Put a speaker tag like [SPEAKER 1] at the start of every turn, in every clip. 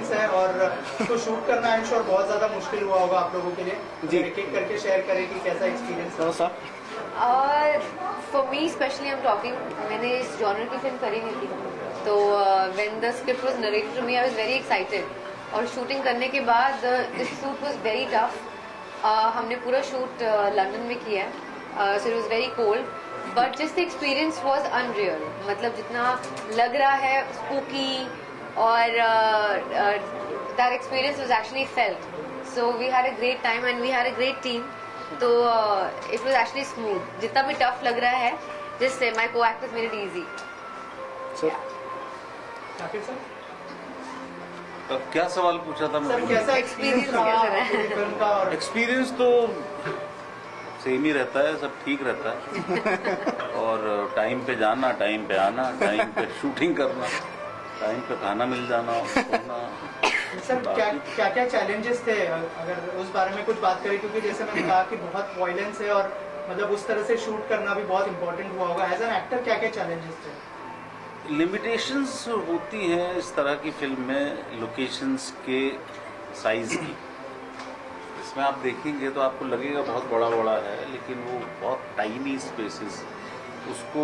[SPEAKER 1] Experience है और उसको शूट करना आई एम श्योर बहुत ज़्यादा मुश्किल हुआ होगा आप लोगों के लिए जी। एक एक करके शेयर करें कि कैसा एक्सपीरियंस था।
[SPEAKER 2] For me specially I am talking, मैंने इस जॉनर की फिल्म करी नहीं थी, तो when the script was narrated to me I was very excited. और शूटिंग करने के बाद the shoot was very tough. हमने पूरा शूट लंदन में किया है, so it was very cold, but just the experience was unreal. मतलब जितना लग रहा है स्पूकी, और that experience was actually felt. So we had a great time and we had a great team. तो इट वाज एक्चुअली स्मूथ। जितना भी tough लग रहा है, just my co actors made it easy.
[SPEAKER 3] क्या सवाल पूछा था
[SPEAKER 1] सर? कैसा एक्सपीरियंस था?
[SPEAKER 3] एक्सपीरियंस तो सेम ही रहता है, सब ठीक रहता है। और टाइम पे जाना, टाइम पे आना, टाइम पे शूटिंग करना, टाइम पे खाना मिल जाना, सोना।
[SPEAKER 1] सर क्या क्या चैलेंजेस थे, अगर उस बारे में कुछ बात करें? क्योंकि जैसे मैंने कहा कि बहुत वॉयलेंस है और मतलब उस तरह से शूट करना भी बहुत इम्पोर्टेंट हुआ होगा। एज एन एक्टर क्या क्या चैलेंजेस थे?
[SPEAKER 3] लिमिटेशंस होती हैं इस तरह की फिल्म में, लोकेशंस के साइज की। इसमें आप देखेंगे तो आपको लगेगा बहुत बड़ा बड़ा है, लेकिन वो बहुत टाइनी स्पेसेस, उसको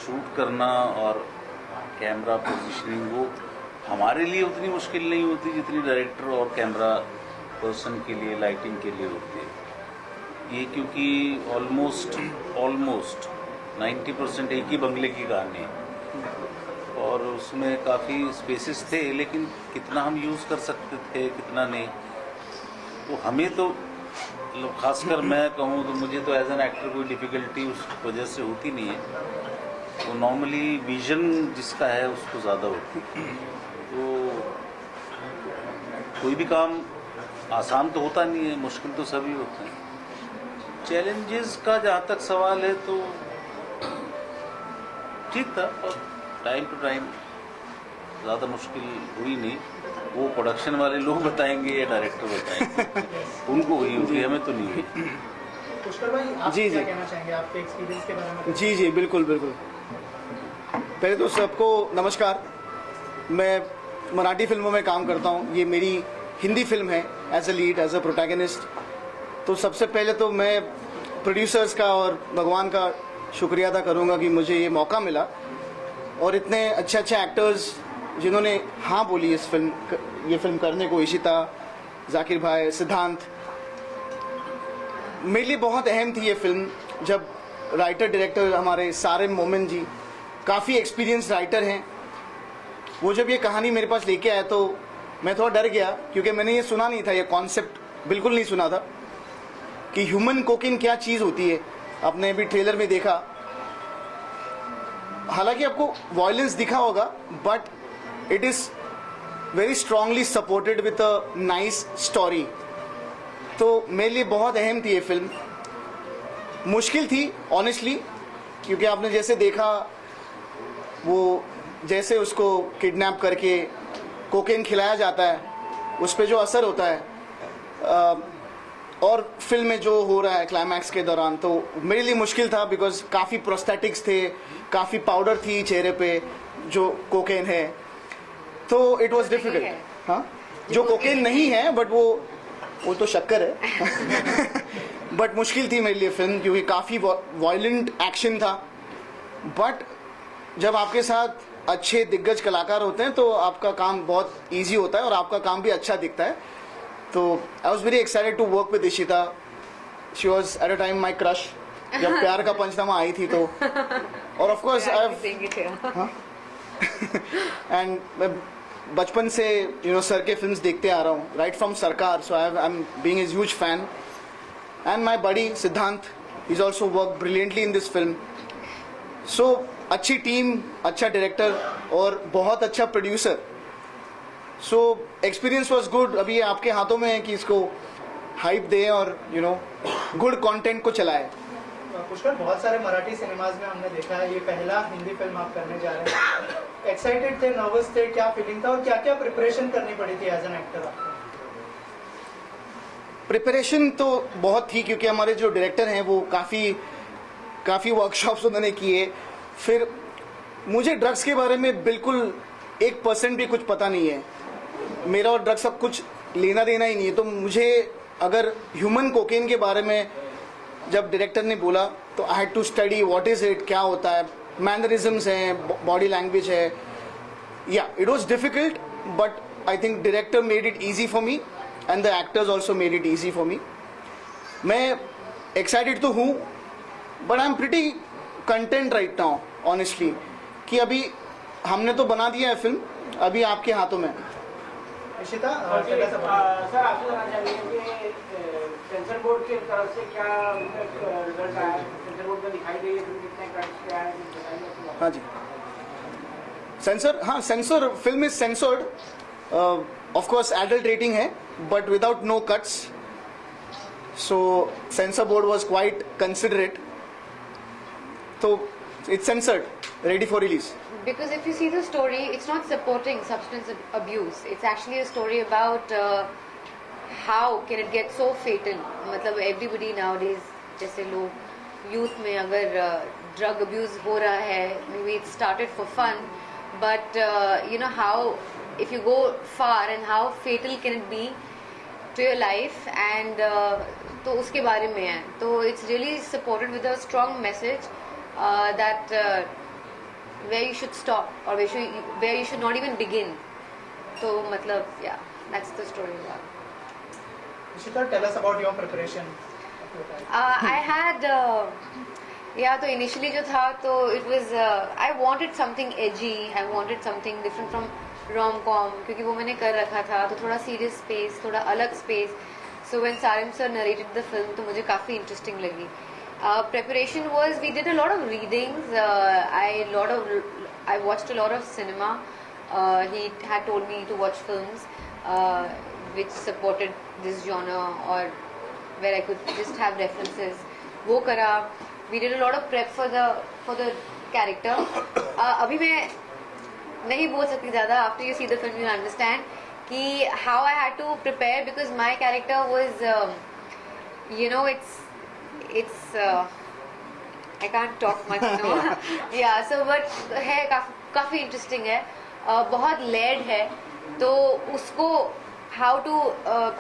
[SPEAKER 3] शूट करना और कैमरा पोजीशनिंग, वो हमारे लिए उतनी मुश्किल नहीं होती जितनी डायरेक्टर और कैमरा पर्सन के लिए, लाइटिंग के लिए होती है ये। क्योंकि ऑलमोस्ट 90% एक ही बंगले की कहानी है और उसमें काफ़ी स्पेसेस थे, लेकिन कितना हम यूज़ कर सकते थे कितना नहीं, तो हमें तो खासकर मैं कहूँ तो मुझे तो एज एन एक्टर कोई डिफ़िकल्टी उस वजह से होती नहीं है। तो नॉर्मली विजन जिसका है उसको ज़्यादा होती है। तो कोई भी काम आसान तो होता नहीं है, मुश्किल तो सभी होते हैं। चैलेंजेस का जहाँ तक सवाल है तो ठीक था, और टाइम टू टाइम ज़्यादा मुश्किल हुई नहीं। वो प्रोडक्शन वाले लोग बताएंगे या डायरेक्टर बताएंगे, उनको हुई होगी, हमें तो नहीं हुई।
[SPEAKER 1] पुष्कर भाई, आप
[SPEAKER 4] जी
[SPEAKER 1] क्या कहना चाहेंगे आपके एक्सपीरियंस के बारे में?
[SPEAKER 4] जी बिल्कुल बिल्कुल। पहले तो सबको नमस्कार। मैं मराठी फिल्मों में काम करता हूँ, ये मेरी हिंदी फिल्म है as a lead, as a protagonist. तो सबसे पहले तो मैं प्रोड्यूसर्स का और भगवान का शुक्रिया अदा करूँगा कि मुझे ये मौका मिला, और इतने अच्छे अच्छे एक्टर्स जिन्होंने हाँ बोली ये फिल्म करने को, इशिता, जाकिर भाई, सिद्धांत। मेरे लिए बहुत अहम थी ये फिल्म। जब राइटर डायरेक्टर हमारे सारिम मोमिन जी काफ़ी एक्सपीरियंस राइटर हैं, वो जब ये कहानी मेरे पास लेके आए तो मैं थोड़ा डर गया, क्योंकि मैंने ये सुना नहीं था, ये कॉन्सेप्ट बिल्कुल नहीं सुना था कि ह्यूमन कोकिन क्या चीज़ होती है। आपने अभी ट्रेलर में देखा, हालांकि आपको वायलेंस दिखा होगा, but it is very strongly supported with a nice story. तो मेरे लिए बहुत अहम थी ये फिल्म। मुश्किल थी ऑनेस्टली, क्योंकि आपने जैसे देखा वो जैसे उसको किडनैप करके कोकेन खिलाया जाता है, उस पर जो असर होता है और फिल्म में जो हो रहा है क्लाइमैक्स के दौरान, तो मेरे लिए मुश्किल था। बिकॉज काफ़ी प्रोस्थेटिक्स थे, काफ़ी पाउडर थी चेहरे पे जो कोकेन है, तो इट वाज डिफिकल्ट। हाँ, जो कोकेन नहीं है बट वो तो शक्कर है। बट मुश्किल थी मेरे लिए फिल्म, क्योंकि काफ़ी वायलेंट एक्शन था। बट जब आपके साथ अच्छे दिग्गज कलाकार होते हैं तो आपका काम बहुत इजी होता है और आपका काम भी अच्छा दिखता है। तो I was very excited to work with Ishita. She was at a time my crush जब प्यार का पंचनामा आई थी तो। और ऑफ कोर्स एंड मैं बचपन से सर के फिल्म्स देखते आ रहा हूँ, right from Sarkar. So I am being his huge fan. And my buddy Siddhant is also work brilliantly in this film. So अच्छी टीम, अच्छा डायरेक्टर और बहुत अच्छा producer. So experience was good. अभी ये आपके हाथों में है कि इसको हाइप दें और गुड कंटेंट को चलाएं।
[SPEAKER 1] पुष्कर, बहुत सारे मराठी सिनेमाज में हमने देखा है, ये पहला हिंदी फिल्म आप करने जा रहे हैं। एक्साइटेड थे, नर्वस थे, क्या फीलिंग था और क्या क्या प्रिपरेशन करनी पड़ी थी एज एन एक्टर आपको?
[SPEAKER 4] प्रिपरेशन तो बहुत थी, क्योंकि हमारे जो डायरेक्टर हैं वो काफ़ी वर्कशॉप्स उन्होंने किए। फिर मुझे ड्रग्स के बारे में बिल्कुल 1% भी कुछ पता नहीं है, मेरा और ड्रग्स सब कुछ लेना देना ही नहीं है। तो मुझे अगर ह्यूमन कोकेन के बारे में जब डायरेक्टर ने बोला तो I had to study what is it, क्या होता है, मैनरिज्म्स हैं, बॉडी लैंग्वेज है। या it was difficult but I think director made it easy for me and the actors also made it easy for me. मैं excited तो हूँ but I am pretty content right now honestly, कि अभी हमने तो बना दिया है फिल्म, अभी आपके हाथों में।
[SPEAKER 1] इशिता,
[SPEAKER 5] सर आपसे जानना चाहिए कि सेंसर बोर्ड की तरफ से क्या रिजल्ट आया है? सेंसर बोर्ड में दिखाई गई है फिल्म, कितने कट्स क्या है?
[SPEAKER 4] हाँ जी, सेंसर, हाँ censor, film is censored, of course adult rating है but without no cuts, so censor board was quite considerate, तो it's censored, ready for release.
[SPEAKER 2] Because if you see the story, it's not supporting substance abuse. It's actually a story about how can it get so fatal. मतलब everybody nowadays, जैसे लोग youth में अगर drug abuse हो रहा है, maybe it started for fun, but you know how if you go far and how fatal can it be to your life, and तो उसके बारे में है। तो it's really supported with a strong message that where you should stop or where you should not even begin. So मतलब yeah, that's the story about.
[SPEAKER 1] Ishita, tell us about your preparation.
[SPEAKER 2] I had yeah, तो initially जो था तो it was I wanted something edgy, I wanted something different from rom-com, क्योंकि वो मैंने कर रखा था, तो थोड़ा serious space, थोड़ा अलग space. So when Sarim sir narrated the film तो मुझे काफ़ी interesting लगी. Preparation was, we did a lot of readings. I watched a lot of cinema. He had told me to watch films which supported this genre or where I could just have references. वो करा. We did a lot of prep for the character. अभी मैं नहीं बोल सकती ज़्यादा. After you see the film, you understand कि how I had to prepare, because my character was, you know, it's I can't talk much, no. Yeah, so but है काफ़ी interesting है, बहुत layered है, तो उसको how to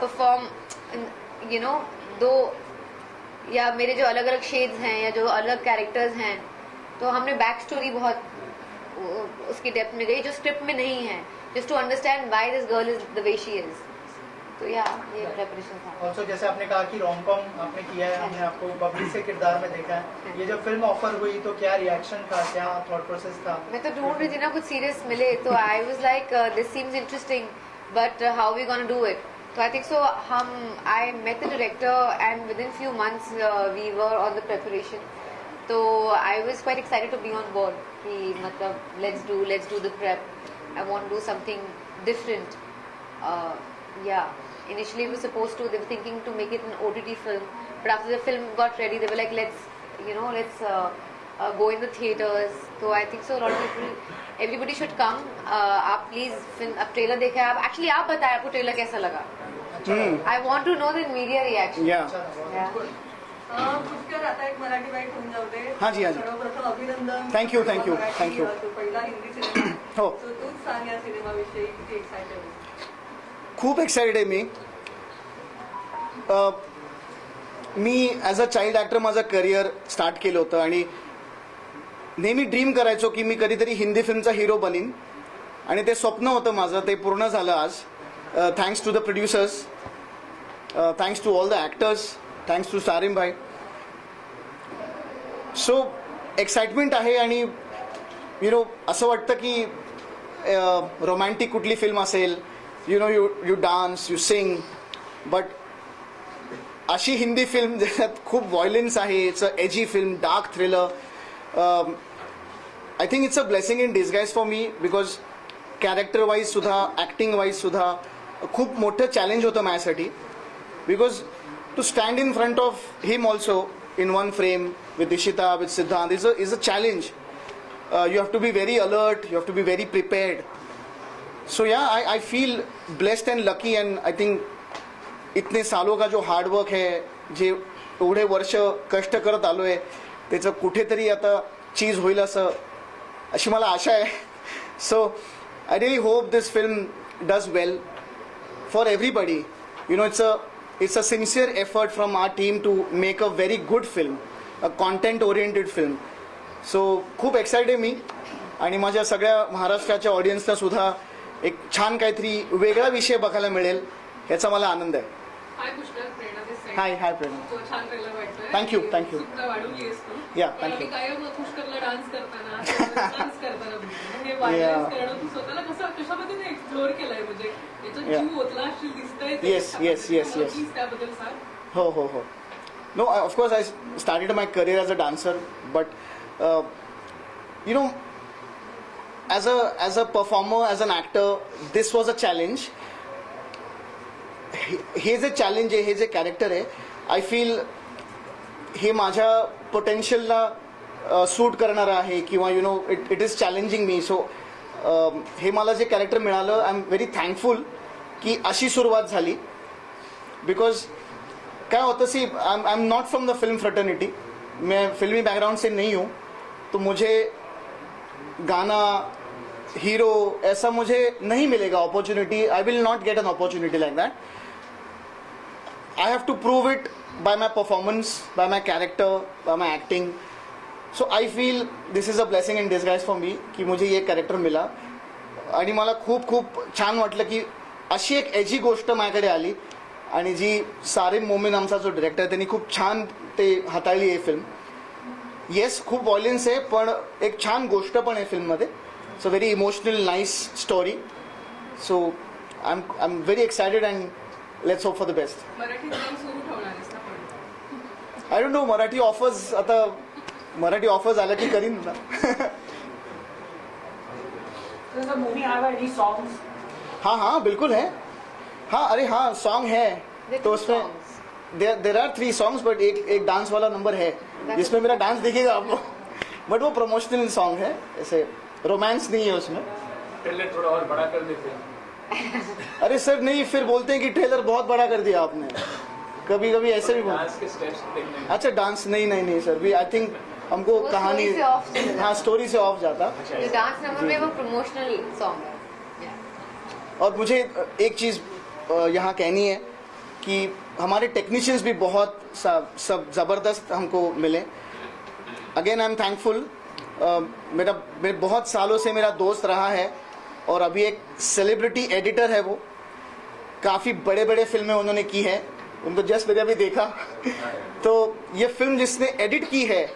[SPEAKER 2] perform, you know, दो या मेरे जो अलग अलग shades हैं या जो अलग characters हैं, तो हमने बैक स्टोरी बहुत उसकी डेप्थ में गई जो स्क्रिप्ट में नहीं है, just to understand why this girl is the way she is. तो या ये प्रिपरेशन था।
[SPEAKER 1] ऑल्सो जैसे आपने कहा कि रोम कॉम आपने किया है, हमने आपको बबली से किरदार में देखा है, ये जब फिल्म ऑफर हुई तो क्या रिएक्शन था, क्या थॉट प्रोसेस था?
[SPEAKER 2] मैं तो ढूंढ रही थी ना कुछ सीरियस मिले, तो I was like this seems interesting but how we gonna do it. तो I think so I met the director and with in few months we were on the preparation, तो I was quite excited to be on board कि मतलब let's do the prep, I want to do something different. Yeah, initially we were supposed to, they were thinking to make it an OTT film, but after the film got ready they were like let's go in the theaters. So I think so a lot of people, everybody should come. आप please film, अब trailer देखा है, आप actually आप बताएं आपको trailer कैसा लगा? I want to know the media reaction.
[SPEAKER 4] Yeah.
[SPEAKER 6] Pushkar आता एक मराठी बाईट होऊन जाऊ दे.
[SPEAKER 4] हाँ जी, हाँ जी.
[SPEAKER 6] सर्वप्रथम अभिनंदन.
[SPEAKER 4] Thank you.
[SPEAKER 6] तो पहिला हिंदी सिनेमा.
[SPEAKER 4] हो.
[SPEAKER 6] So तूच सांग या सिनेमाविषयी किती एक्साइटेड आहेस?
[SPEAKER 4] खूप एक्साइटेड आहे मी ॲज अ चाइल्ड ॲक्टर माझं करिअर स्टार्ट केलं होतं आणि नेहमी ड्रीम करायचो की मी कधीतरी हिंदी फिल्मचा हिरो बनीन, आणि ते स्वप्न होतं माझं, ते पूर्ण झालं आज. Thanks to the producers, thanks to all the actors, thanks to Sarim भाई. सो एक्साइटमेंट आहे आणि यु नो असं वाटतं की रोमॅन्टिक कुठली फिल्म असेल, you know, you dance, you sing, but अशी हिंदी फिल्म ज्याच्यात खूप व्हायलन्स आहे, it's a edgy film, dark thriller. I think it's a blessing in disguise for me, because character wise सुद्धा, ॲक्टिंग वाईज सुद्धा खूप मोठं चॅलेंज होतं माझ्यासाठी, because to stand in front of him also in one frame with Ishita, with Siddhant is a challenge. You have to be very alert, you have to be very prepared. So yeah I feel blessed and lucky, and I think इतने सालों का जो hard work है, जे एवढे वर्ष कष्ट करत आलो आहे, त्याचं कुठेतरी आता चीज होईल असं, अशी मला आशा आहे. सो I really hope this film does well for everybody. You know, it's a sincere effort from our team to make a very good film, a content-oriented film. So खूप एक्साइटेड आहे मी आणि माझ्या सगळ्या महाराष्ट्राच्या ऑडियन्सला सुद्धा एक छान काहीतरी वेगळा विषय बघायला मिळेल याचा मला आनंद आहे.
[SPEAKER 7] हाय पुष्कर, प्रेरणा दिस साइड.
[SPEAKER 4] हाय प्रेरणा.
[SPEAKER 7] तो छान ट्रेलर वाटतोय.
[SPEAKER 4] Thank you.
[SPEAKER 7] सुद्धा वाढवलीयस तू.
[SPEAKER 4] Yeah, thank
[SPEAKER 7] आणि
[SPEAKER 4] you.
[SPEAKER 7] कायम पुष्करला डान्स करताना हे व्हायरस करणं तू स्वतःला कशामध्ये एक्सप्लोर केलंय, म्हणजे याचा जीव ओतला अशी दिसतंय ते.
[SPEAKER 4] Yes.
[SPEAKER 7] प्लीज त्याबद्दल सांग.
[SPEAKER 4] हो. No, of course I started my career as a dancer, but you know, as a performer, as an actor, this was a challenge. हे जे चॅलेंज आहे, हे जे कॅरेक्टर आहे, आय फील हे माझ्या पोटेन्शियलला सूट करणारं आहे किंवा you know it is challenging me. So हे मला जे कॅरेक्टर मिळालं, आय एम व्हेरी थँकफुल की अशी सुरुवात झाली. बिकॉज क्या होता सी, I am not from the film fraternity, मैं फिल्मी बैकग्राउंड से नहीं हूँ, तो मुझे गाना हीरो ऐसा मुझे नहीं मिलेगा opportunity. I will not get an opportunity like that. I have to prove it by my performance, by my character, by my acting. So I feel this is a blessing in disguise for me की मुझे ये character मिला आणि मला खूप छान वाटलं की अशी एक एजी गोष्ट माझ्याकडे आली आणि जी सारे मोमीन आमचा जो डिरेक्टर आहे त्यांनी खूप छान ते हाताळली आहे फिल्म. येस, खूप व्हायलन्स आहे पण एक छान गोष्ट पण आहे फिल्ममध्ये. So very emotional nice story. So I am very excited and let's hope for the best.
[SPEAKER 7] Marathi film सुरू ठेवणारेस ना पण?
[SPEAKER 4] I don't know, Marathi offers आता मराठी ऑफर्स आल्या की करीन ना.
[SPEAKER 5] Does the movie have any songs?
[SPEAKER 4] हाँ बिल्कुल है. हाँ, अरे हाँ, सॉन्ग है तो उसमें देर आर 3 songs, बट एक डांस वाला नंबर है जिसमें मेरा डांस दिखेगा आपको. बट वो प्रमोशनल सॉन्ग है, ऐसे रोमांस नहीं है उसमें.
[SPEAKER 5] ट्रेलर थोड़ा और बड़ा कर देते हैं.
[SPEAKER 4] अरे सर नहीं, फिर बोलते हैं कि ट्रेलर बहुत बड़ा कर दिया आपने. कभी ऐसे भी बोलते.
[SPEAKER 5] डांस के स्टेप्स देखने हैं.
[SPEAKER 4] अच्छा, डांस नहीं सर, भी आई थिंक हमको
[SPEAKER 2] वो
[SPEAKER 4] कहानी
[SPEAKER 2] story से off चला जाता.
[SPEAKER 4] हाँ स्टोरी से ऑफ जाता.
[SPEAKER 2] जो डांस नंबर में वो प्रमोशनल सॉन्ग है.
[SPEAKER 4] और मुझे एक चीज़ यहाँ कहनी है कि हमारे टेक्नीशियंस भी बहुत सब ज़बरदस्त हमको मिले. Again I am thankful. मेरे बहुत सालों से मेरा दोस्त रहा है और अभी एक सेलिब्रिटी एडिटर है. वो काफ़ी बड़े फिल्में उन्होंने की है, उनको जस्ट मैंने अभी देखा. तो ये फिल्म जिसने एडिट की है,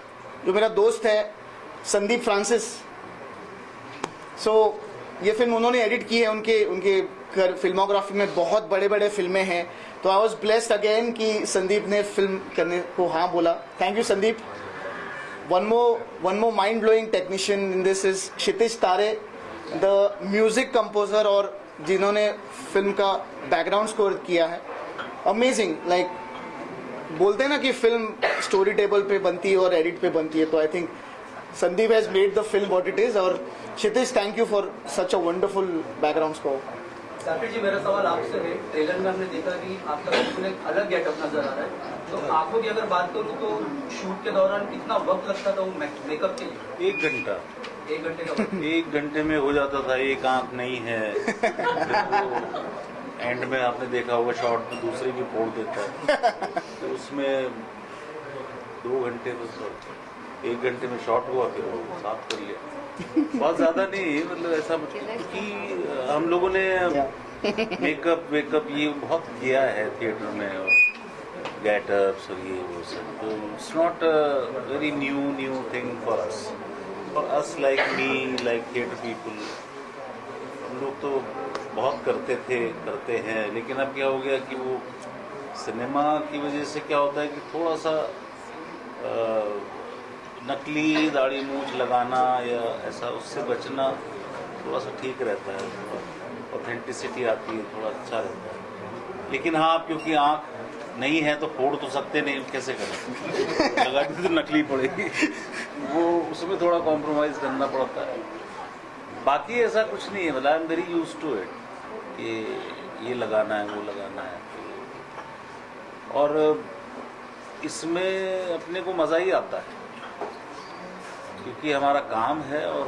[SPEAKER 4] जो मेरा दोस्त है संदीप फ्रांसिस, सो ये फिल्म उन्होंने एडिट की है. उनके फिल्मोग्राफी में बहुत बड़े फिल्में हैं. तो आई वॉज ब्लेस्ड अगेन कि संदीप ने फिल्म करने को हाँ बोला. Thank you Sandeep. One more mind blowing technician in this is Kshitij Tare, the music composer, और जिन्होंने फिल्म का बैकग्राउंड स्कोर किया है. अमेजिंग. लाइक बोलते हैं ना कि फिल्म स्टोरी टेबल पे बनती है और एडिट पे बनती है, तो I think Sandeep has made the film what it is. और Kshitij, thank you for such a wonderful background score.
[SPEAKER 8] Saqib ji, मेरा सवाल आपसे है. ट्रेलर में हमने देखा कि आपका बिल्कुल एक अलग गेटअप नजर आ रहा है. तो आंखों की अगर बात करूं तो शूट के दौरान कितना वक्त लगता था वो मेकअप के लिए?
[SPEAKER 3] 1 घंटा.
[SPEAKER 8] 1 घंटे का वक्त.
[SPEAKER 3] 1 घंटे में हो जाता था. एक आंख नहीं है, एंड में आपने देखा होगा शॉर्ट में दूसरी भी फोड़ देता है. तो उसमें 2 घंटे बस, 1 घंटे में शॉर्ट हुआ, फिर वो साफ कर लिया. बहुत ज्यादा नहीं, मतलब ऐसा, क्योंकि हम लोगों ने मेकअप वेकअप ये बहुत किया है थिएटर में, और गेटअप्स और ये वो सब. तो it's not very new thing for us like me, like theatre people. हम लोग तो बहुत करते हैं, लेकिन अब क्या हो गया कि वो सिनेमा की वजह से क्या होता है कि थोड़ा सा नकली दाढ़ी मूंछ लगाना या ऐसा, उससे बचना थोड़ा सा ठीक रहता है. ऑथेंटिसिटी आती है, थोड़ा अच्छा रहता है. लेकिन हाँ, क्योंकि आँख नहीं है तो फोड़ तो सकते नहीं, कैसे करें, लगा दी तो नकली पड़ेगी. वो उसमें थोड़ा कॉम्प्रोमाइज़ करना पड़ता है. बाकी ऐसा कुछ नहीं है. मतलब I am very use to it कि ये लगाना है, वो लगाना है. और इसमें अपने को मज़ा ही आता है, क्योंकि हमारा काम है और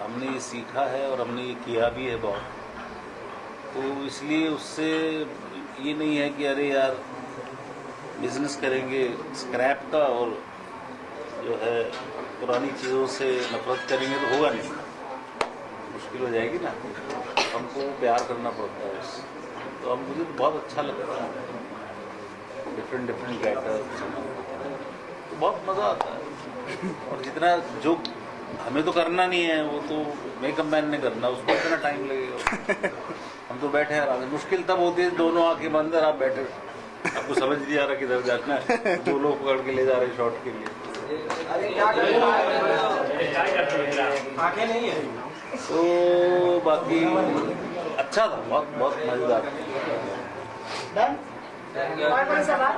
[SPEAKER 3] हमने ये सीखा है और हमने ये किया भी है बहुत। तो इसलिए उससे ये नहीं है कि अरे यार बिजनेस करेंगे स्क्रैप का और जो है पुरानी चीज़ों से नफरत करेंगे तो होगा नहीं, मुश्किल हो जाएगी ना। हमको प्यार करना पड़ता है उससे। तो अब मुझे तो बहुत अच्छा लगता है, डिफरेंट कैरेक्टर, तो बहुत मज़ा आता है। और जितना जो हमें तो करना नहीं है वो तो मेकअप मैन ने करना, उसको इतना टाइम लगेगा। हम तो बैठे हैं, मुश्किल तब होती है दोनों आंखें बंद और आप बैठे, आपको समझ नहीं आ रहा किधर जाना है, दो लोग पकड़ के ले जा रहे हैं शॉट के लिए।
[SPEAKER 5] आंखें नहीं है
[SPEAKER 3] तो बाकी अच्छा था, बहुत बहुत मजेदार।
[SPEAKER 1] डन।
[SPEAKER 6] और कोई सवाल?